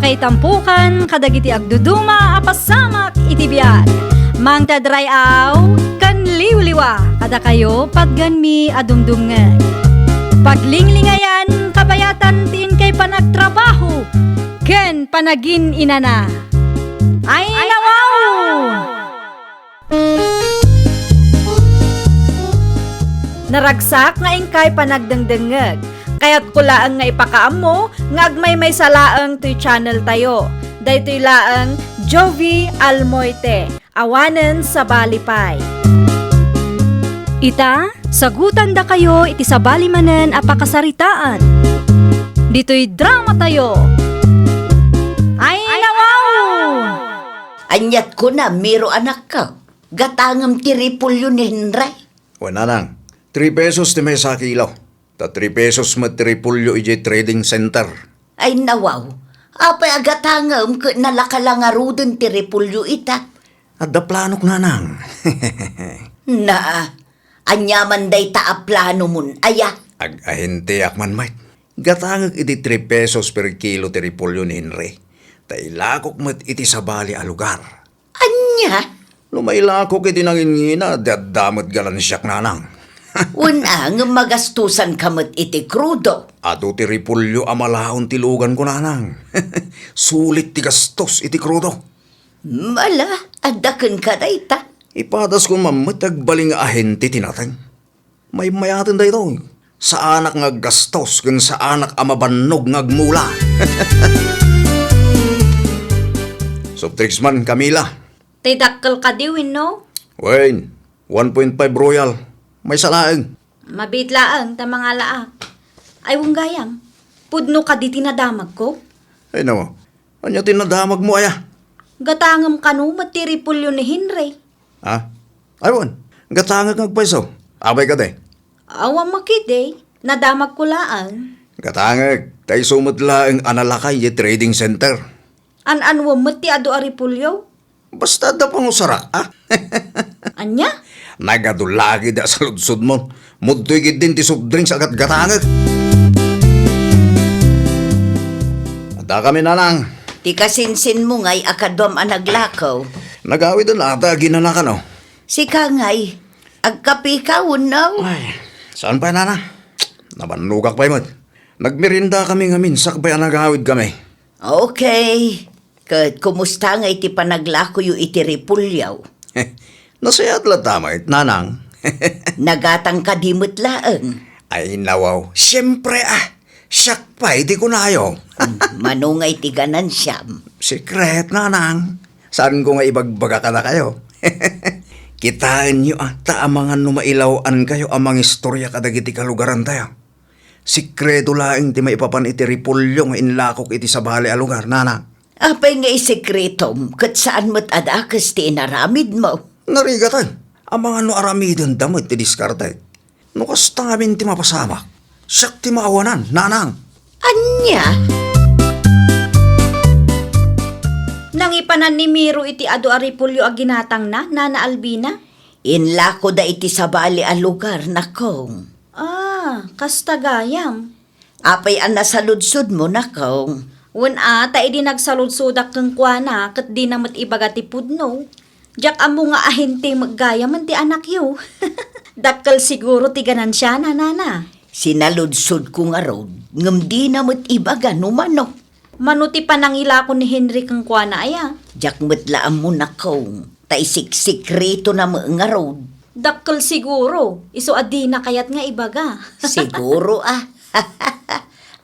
kay tampukan, kadagiti agduduma, apasamak itibiyag. Mang tadray aw, kan liwliwa, kada kayo pagganmi adumdumngay. Paglinglingayan, kabayatan tin kay panagtrabaho, ken panagin inana. Ay nawaw! Naragsak nga ingkay panagdengdengeg. Kaya't kulaang nga ipakaam mo, nga agmay salaang to'y channel tayo. Daytoy laang Jovi Almoite, awanen sa balipay. Ita, sagutan da kayo iti sa balimanen apakasaritaan. Dito'y drama tayo. Ay nawaw! Anyat ko na, miro anak ka. Gatangam tiripulyo ni Henry. Wala nang. 3 pesos ti may sa kilaw. Ta 3 pesos matripulyo iji trading center. Ay nawaw. Apay agatangam ka nalakalangarudon tiripulyo ita. Adda planok nanang. Na, anyaman day taaplano mun, aya. Ag-ahente akman mait. Gatangag iti 3 pesos per kilo ti repolyo ni Henry. Tailakok mat iti sabali a lugar. Anya? Lumailakok iti nangingina, dadamot galan siyak nanang. Una nga magastusan kamot iti krudo. Ato ti repolyo amalaon ti lugan ko nanang. Sulit ti gastos iti krudo. Mala, adakan ka dayta. Ipadas ko mamatag baling ahente tinatang. May mayatin da ito. Sa anak nga gastos kung sa anak amabanog nga agmula. Subtrixman, Camila. Tidakkel ka diwin, no? Wayne, 1.5 royal. May salaang. Mabitlaang ta mga laak. Ay gayam, pudno ka di tinadamag ko? Ay naman, anya tinadamag mo aya? Gatangam kanu matiripulyo ni Henry. Ha? Aywan, gatangag ngagpaiso. Abay ka de. Awang makide, nadamag ko laan. Gatangag, tayo sumadla ang analakay y trading center. An-anwa mati ado aripulyo? Basta da pang usara, ha? Anya? Nagadulagi da sa ludsud mo. Mudtoy gid din ti soft drinks agat gatangag. Ada kami nanang. Ti kasinsin mo ngay akadwam anaglakaw. Nagawid na ata ginanakan, no? Si Kangay, agkapi ka unaw. Ay, saan pa nanang? Nabanugak pa yun. Nagmerinda kami nga minsak pa nagawid kami. Okay. Kat kumusta nga iti panaglako yu iti repulyaw? Nasayat la tama it, nanang. Nagatang kadimot laeng. Ay nawaw, siyempre siyak pa, hindi ko na ayaw. Manungay ti ganan siyam. Secret, nanang. Saan ko nga ibagbaga ka na kayo? Kitaan nyo taamangan numailawan kayo amang istorya kadagiti kalugaran tayo. Sikreto laing ti maipapan iti repulyo nga inlakok iti sa bali a lugar, nanang. Apay nga isekretom, kat saan mo't adakas ti inaramid mo? Narigatan, ang mga no aramidon damot ti diskarte. No kasta ngamin ti mapasamak. Siyak ti maawanan, nanang. Anya? Nang ipanan ni Miro iti ado aripulyo a ginatang na, Nana Albina? Inlako da iti sabali a lugar na kong. Kastagayam. Apay ang nasaludsod mo na kong. Ta idi nagsaludsudak kang kuana, kat di namat ibaga ti pudno. Diyak amo nga ahente maggayam man ti anak yu. Dakkel siguro ti ganan siya, Nana. Sinaludsod ko nga road, ngam di namat ibaga numano. Manuti pa nangila ko ni Henry kang kuana aya. Diyak matlaan mo na kong. Ta isik-sikrito na mo nga road. Dakkel siguro, iso adi na kayat nga ibaga. Siguro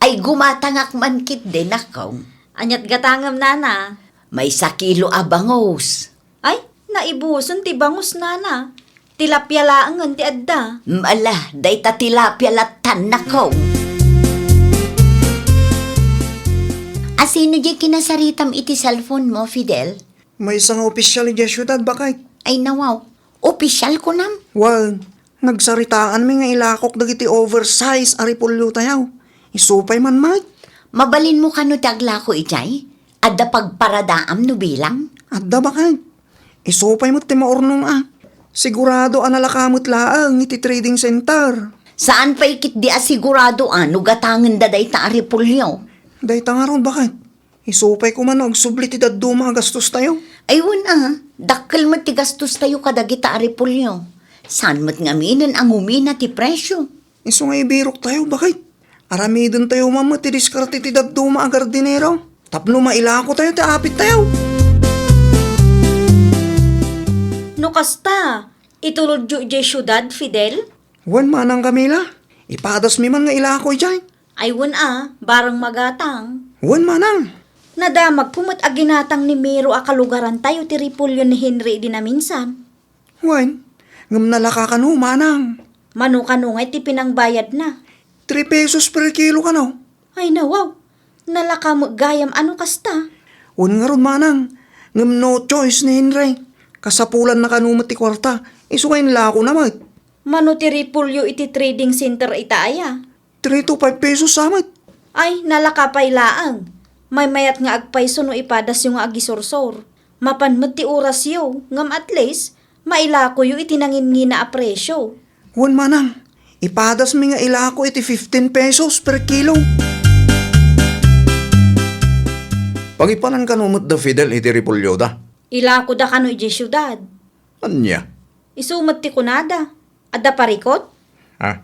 Ay gumatangak man kit din akaw. Anyat gatangam, Nana. May sakilo abangos. Ay, naibuson ti bangus, Nana. Tilapia laangan ti adda. Mala, day ta tilapia latan na ko. Asino di kinasaritam iti cellphone mo, Fidel? May isang opisyal ni syudad bakay. Ay nawaw, opisyal ko nam. Well, nagsaritaan mi nga ilakok dagiti oversize aripulyo tayaw. Isupay man, Mike. Mabalin mo kano tagla ko ijay? Adda pagparadaam no bilang? Adda bakay. Isupay mo ti maurnong Sigurado analakamot laang iti trading center. Saan pa ikit di asigurado gatangan daday ta aripulyo? Day tangaron bakit? Isupay ko man og subli ti daddo mga gastos tayo. Ayun dakkel mo ti gastos tayo kadagita Repolyo. San mo't ngaminan ang umina ti presyo? Iso nga ibirok tayo, bakit? Aramidon tayo mama ti diskarte ti daddo mga gardinero. Tapno mailako tayo ti apit tayo. No kasta, itulod yu ijay syudad, Fidel? Wan manang Camila. Ipadas mi man nga ilako ijay. Ay barang magatang. Wan manang. Nadamag kumot aginatang ni Miro akalugaran tayo ti Repolyo ni Henry di na minsan. Wan. Ngam nalaka ka no, manang. Mano kanungay ti pinangbayad na. 3 pesos per kilo ka no. Ay nawaw, nalaka mo gayam ano kasta. Wan nga ron manang. Ngam no choice ni Henry. Kasapulan na kanumot ti kwarta. Iso kayo nilako naman. Mano ti Repolyo iti trading center itaaya. 3 to 5 pesos samat. Ay, nalaka pay laang. May mayat nga agpayso no ipadas yung agisursor. Mapanmat ti oras yo, ngam at least, mailako yu itinangin na a presyo. Wan manang. Ipadas mi nga ilako iti 15 pesos per kilo. Pagipanan kanumot da Fidel iti Repolyo da. Ilako da kano iji syudad. Anya? Isumat ti kunada. Adda parikot? Ha?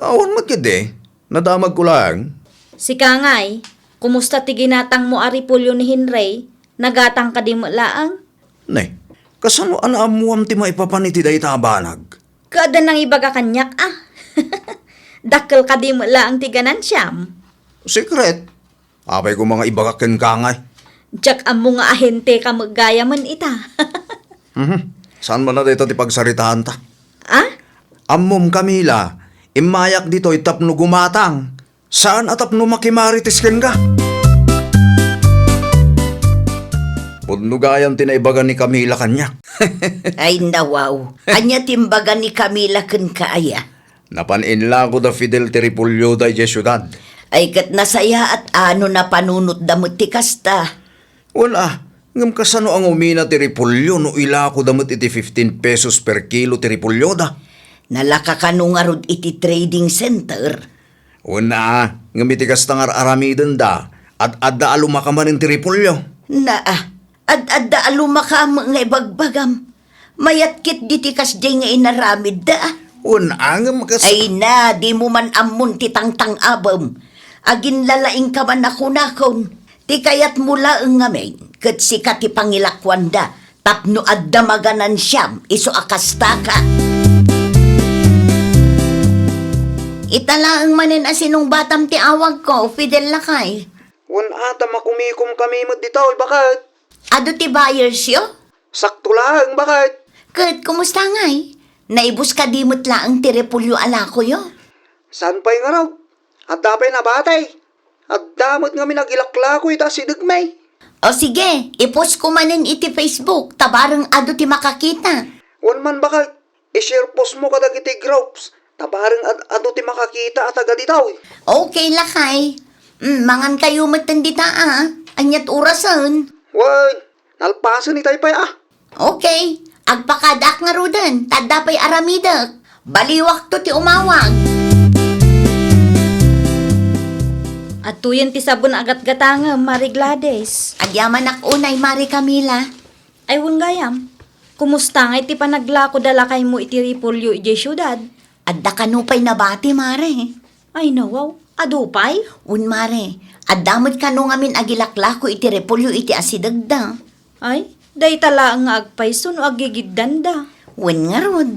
Awan magkide. Nadamag ko lang. Si Kangay, kumusta ti ginatang mo a Repolyo ni Henry? Nagatang ka di mo laang? Ne, kasano anaamuam ti maipapaniti da itabanag? Kada nang ibaga kanyak Dakkel ka di mo laang ti ganansyam. Secret. Apay ko mga ibagakin kangay. Diyak amo nga ahente ka magaya man ita. Saan man na dito ti pagsaritahan ta? Ah? Ammom Camila, imayak dito itapno gumatang. Saan atapno makimaritis ken ka? Pudnugayan tinaibagan ni Camila kanya. Ay nawaw, anya timbaga ni Camila ken kaaya. Napaninla ko da Fidel ti Repolyo da syudad. Ay kat nasaya at ano na panunot damot ti kasta. Wala, ngam kasano ang umina ti Repolyo no ila ko damot iti 15 pesos per kilo ti Repolyo da. Nalaka ka nung arod iti trading center. Una, ngam iti kastangar aramidon da at adda alumakaman ti Repolyo. Adda alumaka nga ibagbagam. Mayat kit ditikas di nga inaramid da. Una, ngam Ay na, di mo man amon ti tangtang abam. Agin lalaing ka man ako nakon. Ti kayat mula ang ngamin, kat sika ti pangilakwan da. Tapno adda maganan siyam, iso akasta ka. Itala ang manin asinong batam ti awag ko, Fidel Lakay. Wan ata makumikom kami mo dito, bakit? Ado ti buyers yo? Sakto lang, bakit? Kat, kumusta ngay? Naibus ka dimot laang ti Repolyo alako yo? Saan pa'y nga raw? At dapay na batay. At damot nga minagilakla ko ita si Dugmay. O sige, ipost ko manin iti Facebook, tabarang ado ti makakita. Wan man bakit? I-share post mo kadag iti groups. Tabarang ado ti makakita at agad itaw. Okay, Lakay. Mangan kayo matandita anyat orasan. Wan, nalpasan ni tayo pa Okay, agpakadak nga rudan, tadapay aramidak. Baliwak to ti umawag. At tuyan ti sabon agat-gatanga, Mari Gladys. Agyaman ak unay, Mari Camila. Ay gayam, kumusta nga iti panaglako dala kay mo iti Repolyo iti syudad? Adda kanupay na bati, Mare. Ay nawaw, adupay? Mare, addamot kanu ngamin agilaklako iti Repolyo iti asidagda. Ay, day tala nga agpayso no agigiddan da. Nga rod.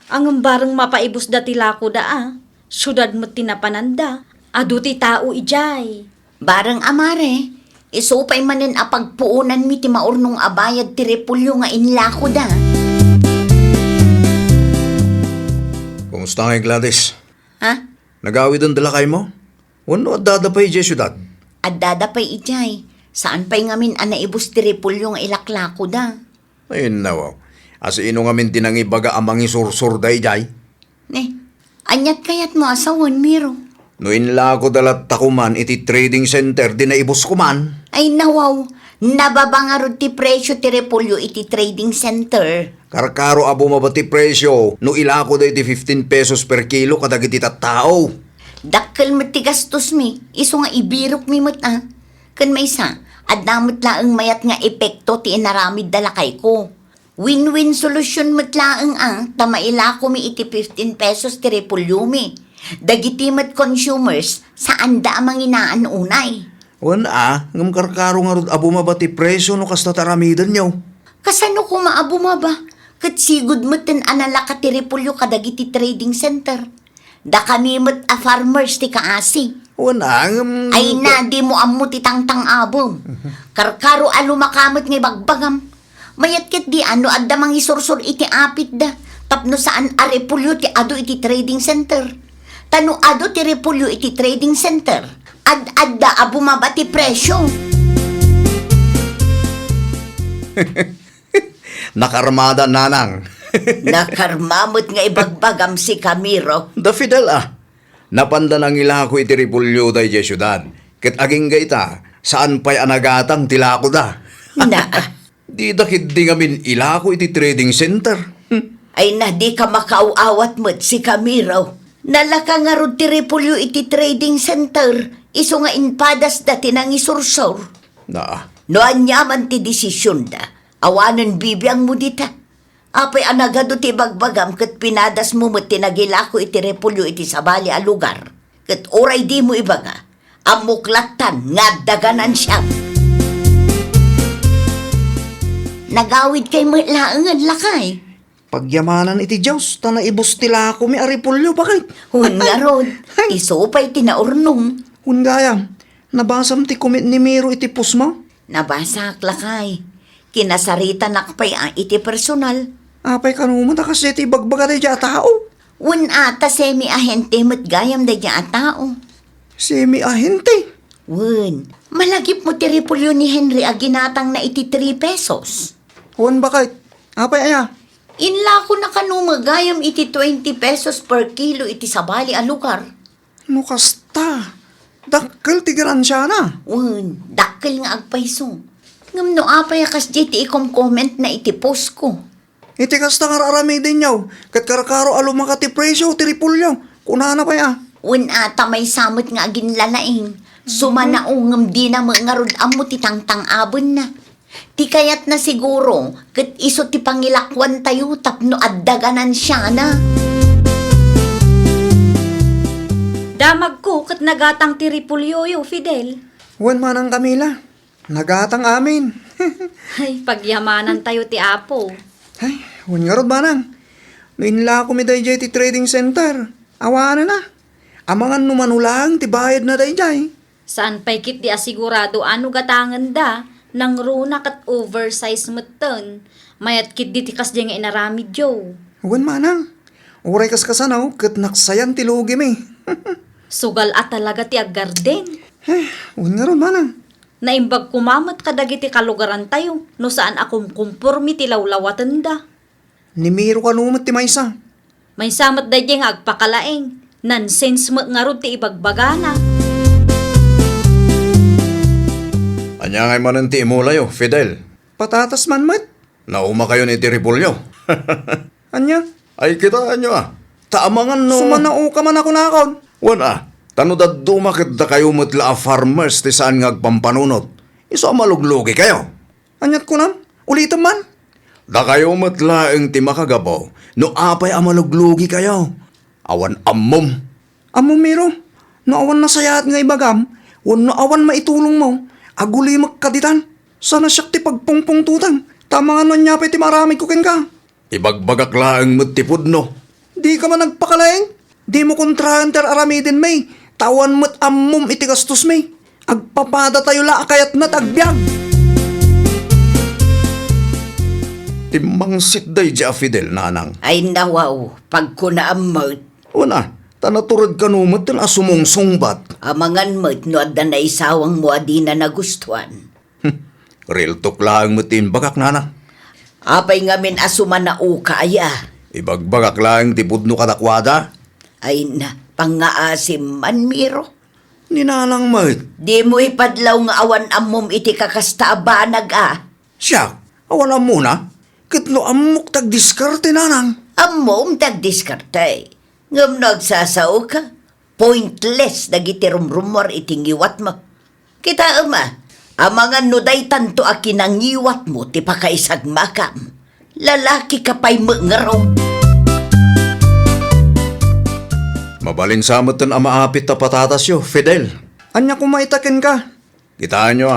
Ang barang mapaibos da tilako da syudad mo tinapananda. Adu ti tao ijay. Barang amare, isupay manin apagpuunan mi ti maurnong abayad ti Repolyo nga inlako da. Kumusta nga Gladys? Ha? Nagawid ang dalakay mo? Wano at dadapay di syudad? Addada pa'y ijay. Saan pa'y ngamin anaibus ti Repolyo nga ilaklako da? Ayun na wow. As ino nga min tinangibaga amang isursur da ijay. Anyat kayat mo asawan, Miro. No inla ko dalat takuman iti trading center di naibos ko man. Ay nawaw, nababangarod ti presyo ti Repolyo iti trading center. Karkaro abo mabati presyo no ila ko da iti 15 pesos per kilo kadag iti tattao. Dakkel mo ti gastos mi, iso nga ibirok mi mat Kan may isa, At namit laang mayat nga epekto ti inaramid dalakay ko. Win-win solution matlaang ang tamaila ko mi iti 15 pesos ti repulyumi. Dagiti met consumers saan da amang inaan unay. Wan ngam karkaro nga rod abo mabati presyo no kasta taramidan nyo. Kasano ko maabuma ba? Kat sigud meten anala ka ti repulyo kadagiti trading center. Da kami met a farmers ti kaasi. Wan ngam... Ay na, di mo ammo ti tangtang abom. Karkaro alo makamot nga bagbagam. Mayat kit di ano adda mang isursur iti apit da. Tapno saan a repulyo ti ado iti trading center. Tano ado ti repulyo iti trading center. Adda abumaba ti presyo. Nakarmada nanang. Nakarmamot nga ibagbagam si Camiro. Da Fidel Napanda nang ila ko iti repulyo da iti syudad. Ket aging gaita, saan pa'y anagatang tilako da. Na, Di dakit di ngamin ila ko iti trading center. ay na di ka makauawat mo't si Camiro. Nalaka nga rod ti repulyo iti trading center. Iso nga inpadas dati nang isursor. Na, No anyaman ti desisyon da. Awanan bibiyang mo dita. Apay anagado ti bagbagam ket pinadas mo mo't tinagilako iti repulyo iti sabali a lugar. Ket oray di mo ibaga. Amuklatan nga daganan siya. Nagawid kay matlaangan lakay. pagyamanan iti Diyos, ta naibos tila ako mi aripulyo, bakit? Hun nga rod, isupay tinaurnong. Hun gayam, nabasam ti kumit ni Miro iti pusmo. Nabasak lakay. Kinasarita nakpay ang iti personal. Apay kanumata kasi iti bagbaga di dya tao. Wen ata semi-ahente mo't gayam da dya tao. Semi-ahente. Wen, malagip mo ti repulyo ni Henry a ginatang na iti 3 pesos. Hun bakit? Apay aya? Inla ko na kanumagayam iti 20 pesos per kilo iti sabali a lugar. Nukasta. Dakkel ti garansya na. Wen, dakkel nga agpayso. Ngam no apay akas ti ikom-comment na iti post ko. Iti kasta kararami din yaw. Kat karakaro alumaka ti presyo, ti ripulyo. Kunana pa ya. Wen ata may samot nga ginlalaing. Sumanaungam di na mga rod amo ti tangtang abon na. Ti kayat na siguro, kat iso ti pangilakwan tayo tapno addaganan siya na. Damag ko kat nagatang ti repulyoyo, Fidel. Wan manang Camila. Nagatang amin. Ay, pagyamanan tayo ti Apo. Ay, wan nga rod manang. Noinla ko mi dayjay ti trading center. Awana na. Amangan numanulang ti bayad na dayjay. Saan pa'y kit di asigurado ano gatangan da, nang runa kat oversize matan. Mayat kit di tikas di nga inarami Joe. Wan manang. Uray kaskasanaw, kat naksayan ti lugi mi. Sugal at talaga ti aggarden. Ay, wan nga rod manang. Naimbag kumamat kadagiti kalugaran tayo, no saan akong kumpormi ti lawlawatan da. Ni Miro kanumat ti maysa. May samat da nga agpakalaeng, nonsense mo nga rod ti ibagbagana. Anya ngay manan ti imulayo, Fidel. Patatas man mat. Nauma kayo ni ti repulyo. Anya? Ay kita anyo Taamangan no. Sumanao ka man ako nakon. Wan tano dumakit da kayo matla a farmers ti saan nga agpampanunot. Iso maluglugi kayo. Anyat ko nam? Ulitan man? Da kayo matla ang ti makagabaw. No apay a maluglugi kayo. Awan ammom. Ammom Miro? No awan nasayat nga ibagam. Wan no awan maitulong mo. Aguli magkaditan. Sana siyak ti pagpungpung tutang. Tama nga nun niya ti marami kukin ka. Ibagbagak laang matipod no. Di ka man nagpakalaeng. Di mo kontrahan ter aramidin may. Tawan mo't ammom iti gastos may. Agpapada tayo la kayat na't agbyag. Timangsit day dya Fidel nanang. Ay nawaw, pagkunaam mo't, Una, tanaturad ka numot tin asumong sungbat. amangan mo't no adda na isawang mo adi na nagustuhan. Real talk laang matin bagak nanang. Apay ngamin asuman na ukaya. Ibagbagak laang tipod no kadakwada. Ay na, pangaasim man Miro. Ninanang mat. Di mo ipadlaw nga awan amom iti kakastaabanag Siya, awalan muna. Kitno amok tagdiskarte nanang. Amom tagdiskarte. Ngam nagsasaw ka. Pointless dagiti rumrumor itingiwat mo. Kita Amangan no day tanto a kinangiwat mo ti pakaisag makam. Lalaki ka pa'y mengerong. Mabalin sa amatan ang maapit na patatas yo, Fidel. Anya kung maitakin ka? Kitaan nyo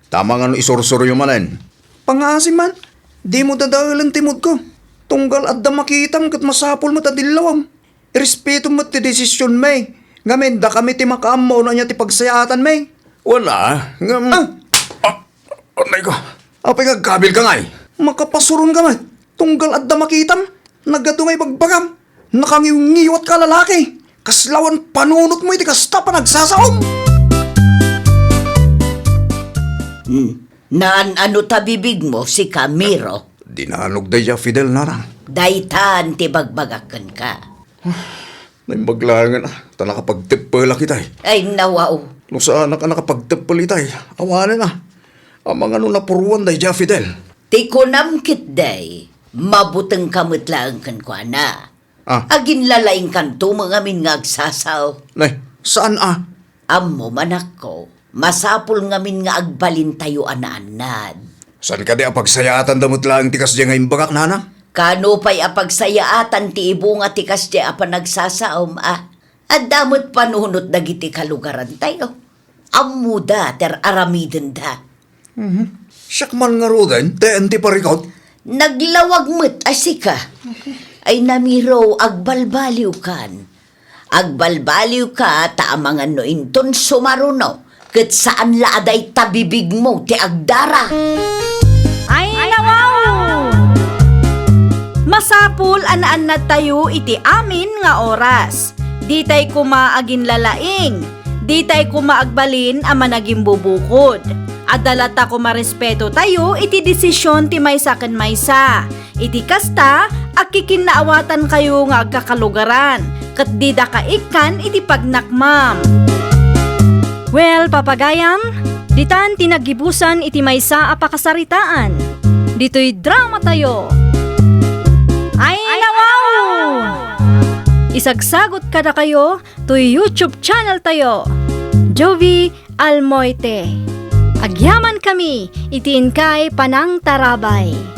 tama nga no isursuro yung manen. Pangasim man, di mo dadalan timod ko. Tunggal at da makitam kat masapol mo tadilawam. Irespeto mo ti desisyon may. Ngamen da kami ti makaamaw na niya ti pagsayatan may. Wala. Anay ko. Apay kagkabil ka ngay. Makapasuron ka man. Tunggal at da makitam. Nagdumay bagbagam. Nakangiwat ka lalaki. Kaslawan panunot mo iti kasta pa nagsasaom. Naan ano tabibig mo si Camiro? Dinanog da ya Fidel narang. Daytan ti bagbagakan ka. Naimaglangan ta nakapagtipala kitay. Ay nawaw. Nung saan ka nakapagtipal itay, awanan na. Ang mga nung napuruan da ya Fidel. Ti kunam kit day. Mabuteng kamatlaan kan kwa na. Agin lalaing kanto mga min ngagsasaw. Nay, saan Ammo manak ko, masapul ngamin nga agbalin tayo ananad. Saan ka di apagsayatan damot lang tikas diya ngayong bagak nanang? Kano pa'y apagsayaatan ti ibo nga tikas di apa nagsasaom At damot panunot dagiti kalugaran tayo. Amuda ter aramiden da. Siyakman nga roden, te anti parikot. Naglawag mo't asika. Ay namiro agbalbaliw kan. Agbalbaliw ka taamangan no inton sumaruno. Kat saan laaday tabibig mo ti agdara. Ay, nawaw! Masapul anaan na tayo iti amin nga oras. Di tay kumaagin lalaing. Di tay kumaagbalin ang managing bubukod. Adalata ko marespeto tayo iti desisyon ti maysa ken maysa. Iti kasta, akikinnaawatan kayo nga agkakalugaran. Kat di da kaikan iti pagnakmam. Well, papagayam, ditan tinagibusan iti maysa a pakasaritaan. Dito'y drama tayo. Ay, nawaw! Isagsagot kada kayo to YouTube channel tayo. Jovi Almoite. Agyaman kami, itiin kay Panang Tarabay.